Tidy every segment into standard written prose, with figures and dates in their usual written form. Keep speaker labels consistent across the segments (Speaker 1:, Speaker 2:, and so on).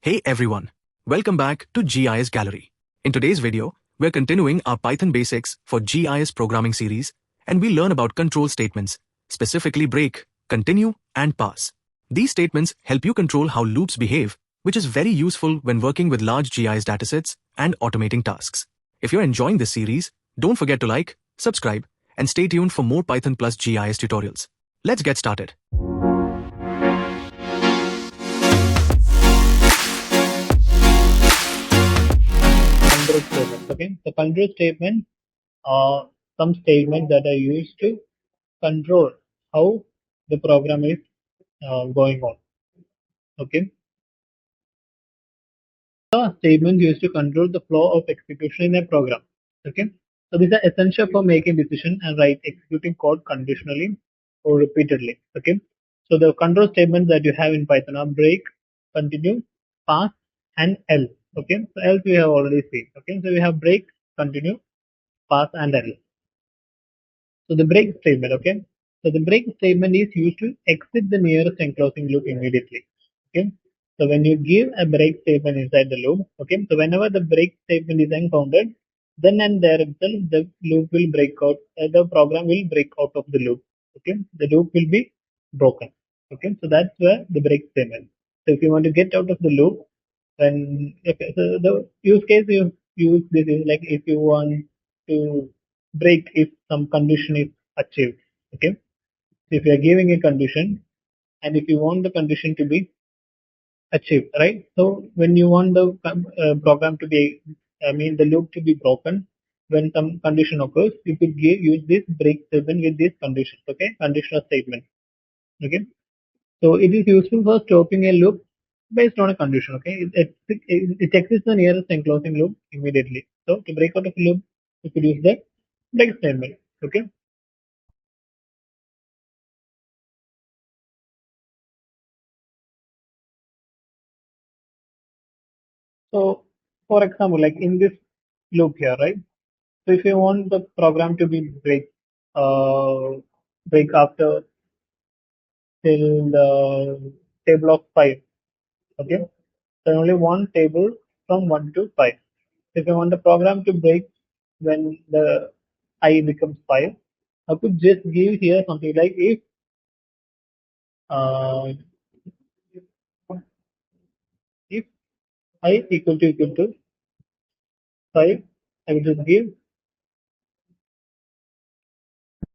Speaker 1: Hey everyone, welcome back to GIS Gallery. In today's video, we're continuing our Python basics for GIS programming series, and we learn about control statements, specifically break, continue, and pass. These statements help you control how loops behave, which is very useful when working with large GIS datasets and automating tasks. If you're enjoying this series, don't forget to like, subscribe, and stay tuned for more Python plus GIS tutorials. Let's get started.
Speaker 2: Control statements. Okay, the control statements are some statements that are used to control how the program is going on. Okay, the statements used to control the flow of execution in a program. Okay, so these are essential for making decision and executing code conditionally or repeatedly. Okay, so the control statements that you have in Python are break, continue, pass, and else. Okay, so else we have already seen. Okay, so we have break, continue, pass, and else. So the break statement, okay. So the break statement is used to exit the nearest enclosing loop immediately. Okay. So when you give a break statement inside the loop, okay. So whenever the break statement is encountered, then and there itself the loop will break out. The program will break out of the loop. Okay. The loop will be broken. Okay. So that's where the break statement. So if you want to get out of the loop, then okay. So the use case you use this is like if you want to break if some condition is achieved. Okay, so if you are giving a condition and if you want the condition to be achieved, right? So when you want the program to be, I mean the loop to be broken, when some condition occurs, you could use this break statement with this condition. Okay, conditional statement. Okay, so it is useful for stopping a loop based on a condition. Okay, it exits the nearest enclosing loop immediately. So to break out of a loop, you could use the break statement. Okay. So, for example, like in this loop here, right? So, if you want the program to be break after till the table of 5, okay? So, only one table from 1 to 5. If you want the program to break when the I becomes 5, I could just give here something like uh, if I equal to 5, I will just give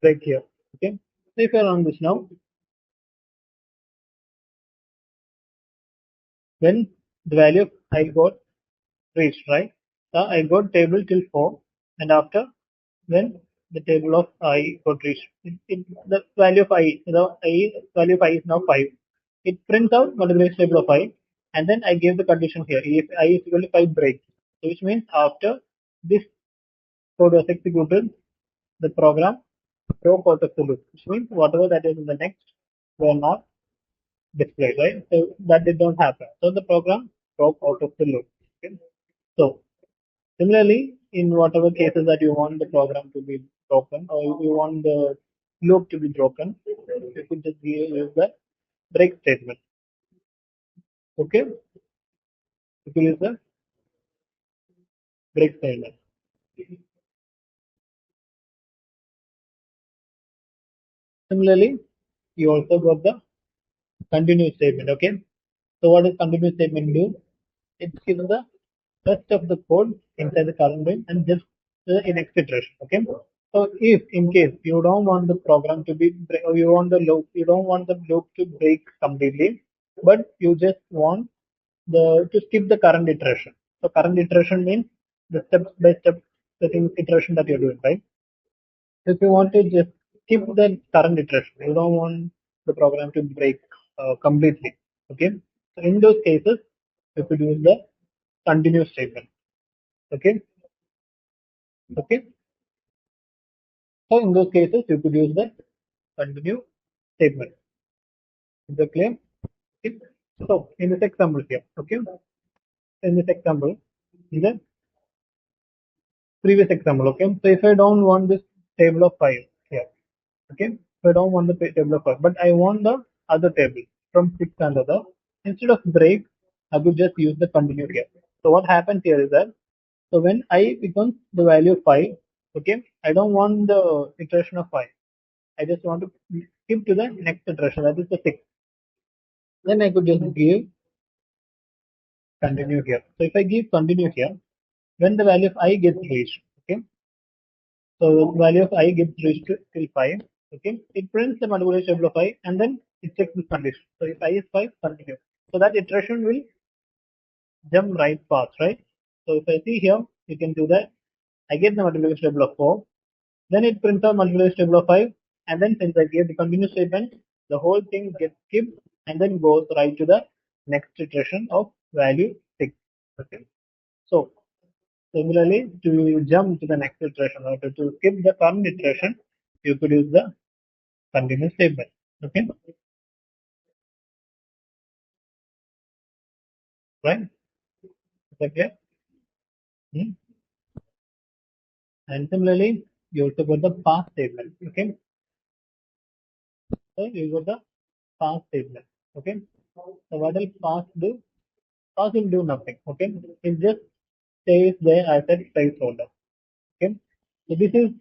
Speaker 2: break here. Okay. So if I run this now, when the value of I got reached, right? So I got table till 4, and after when the table of I got reached, the value of I value of I is now 5. It prints out multiplication table of I, and then I give the condition here if I is equal to 5 break. So which means after this code was executed, the program broke out of the loop, which means whatever that is in the next were not displayed, right? So that did not happen. So the program broke out of the loop. Okay? So similarly, in whatever cases that you want the program to be broken or you want the loop to be broken, you could just use the break statement. Okay, you can use the break statement. Similarly, you also got the continue statement. Okay, so what does continue statement do? It gives the rest of the code inside the current range and just in iteration. Okay. So if in case you don't want the program to be or you want the loop, you don't want the loop to break completely, but you just want the to skip the current iteration. So current iteration means the step by step iteration that you're doing, right? So if you want to just skip the current iteration, you don't want the program to break completely. Okay. So in those cases, you could use the continue statement. Okay. Okay. So in those cases, you could use the continue statement. Is that clear? Okay. So in this example here, okay. In this example, in the previous example, okay. So if I don't want this table of 5 here, okay. So I don't want the table of 5, but I want the other table from 6 and other. Instead of break, I could just use the continue here. So what happens here is that, so when I becomes the value of 5, okay, I don't want the iteration of 5. I just want to skip to the next iteration, that is the 6. Then I could just give continue here. So if I give continue here, when the value of I gets reached, okay, so the value of I gets reached to till 5, okay, it prints the multiplication table of I and then it checks this condition. So if I is 5, continue. So that iteration will jump right past, right? So if I see here, you can do that. I get the multiplication table of 4, then it prints out multiplication table of 5, and then since I gave the continuous statement, the whole thing gets skipped and then goes right to the next iteration of value 6. Okay. So similarly, to jump to the next iteration or to skip the current iteration, you could use the continuous statement. Okay, right? Is that clear? Hmm. And similarly, you also got the pass statement. Okay, so you got the pass statement. Okay, so what will pass do? Pass will do nothing. Okay, it just stays there as a placeholder. Okay, so this is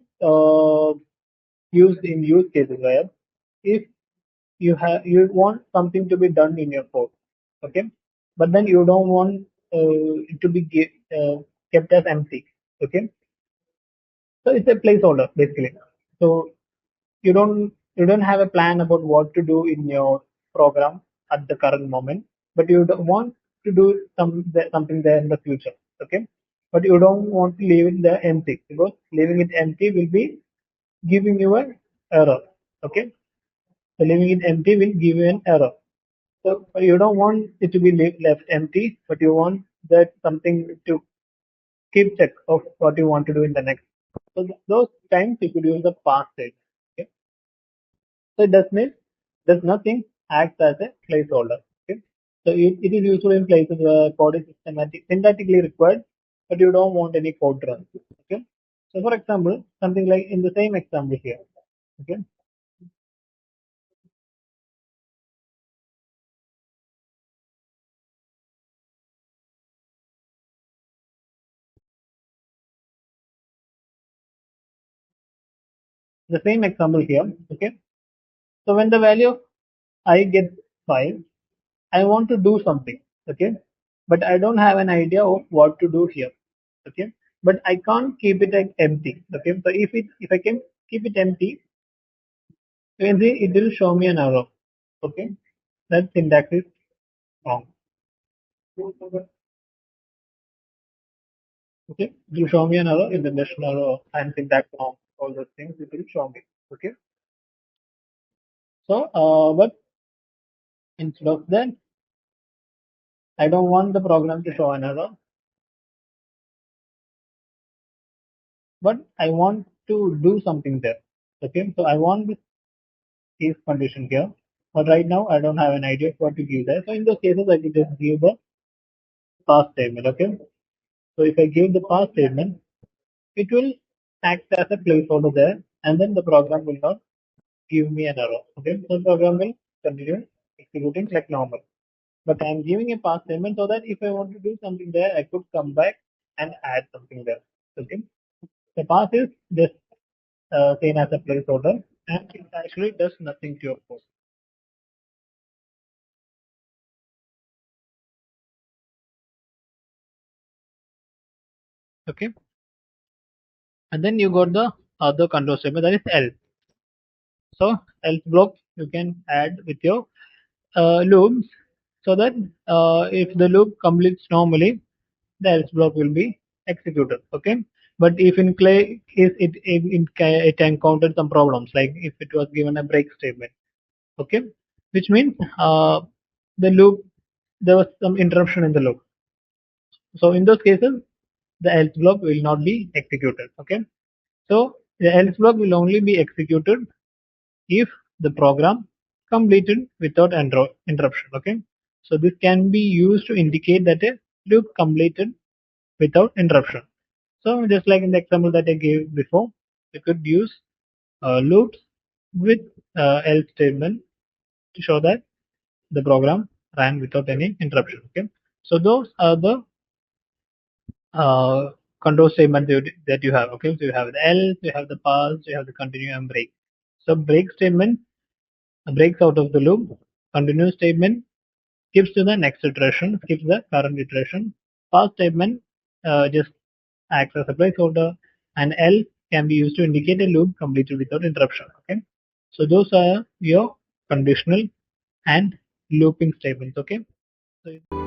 Speaker 2: used in use cases where if you want something to be done in your code, okay, but then you don't want it to be kept as empty, okay, so it's a placeholder basically. So you don't have a plan about what to do in your program at the current moment, but you don't want to do something there in the future, okay, but you don't want to leave it there empty because leaving it empty will be giving you an error, okay, so leaving it empty will give you an error. So you don't want it to be left empty, but you want that something to keep check of what you want to do in the next. So those times you could use the past state. Okay? So it does nothing acts as a placeholder. Okay? So it is useful in places where code is syntactically required, but you don't want any code run. Okay? So for example, something like in the same example here. Okay? The same example here. Okay? So when the value of I gets 5, I want to do something, okay, but I don't have an idea of what to do here, okay, but I can't keep it like empty, okay. So if I can keep it empty, you can see it will show me an error, okay. That syntax is wrong, okay. It will show me an error in the decision error and syntax wrong, all those things it will show me, okay. So, but instead of that, I don't want the program to show an error, but I want to do something there, okay. So I want this case condition here. But right now, I don't have an idea of what to give there. So in those cases, I could just give the pass statement. Okay. So if I give the pass statement, it will act as a placeholder there, and then the program will not give me an error. Okay. So the program will continue executing like normal. But I'm giving a pass statement so that if I want to do something there, I could come back and add something there. Okay. The pass is just seen as a placeholder, and it actually does nothing to your code. Okay. And then you got the other control statement, that is else. So else block you can add with your loops, so that if the loop completes normally, the else block will be executed. Okay. But if in case it encountered some problems, like if it was given a break statement, okay, which means the loop, there was some interruption in the loop. So in those cases, the else block will not be executed. Okay. So the else block will only be executed if the program completed without interruption. Okay. So this can be used to indicate that a loop completed without interruption. So just like in the example that I gave before, you could use loops with else statement to show that the program ran without any interruption. Okay. So those are the control statements that you have. Okay, so you have the else, you have the pass, you have the continue and break. So break statement breaks out of the loop. Continue statement skips to the next iteration, skips the current iteration. Pass statement just acts as a placeholder, and else can be used to indicate a loop completed without interruption. Okay, so those are your conditional and looping statements. Okay. So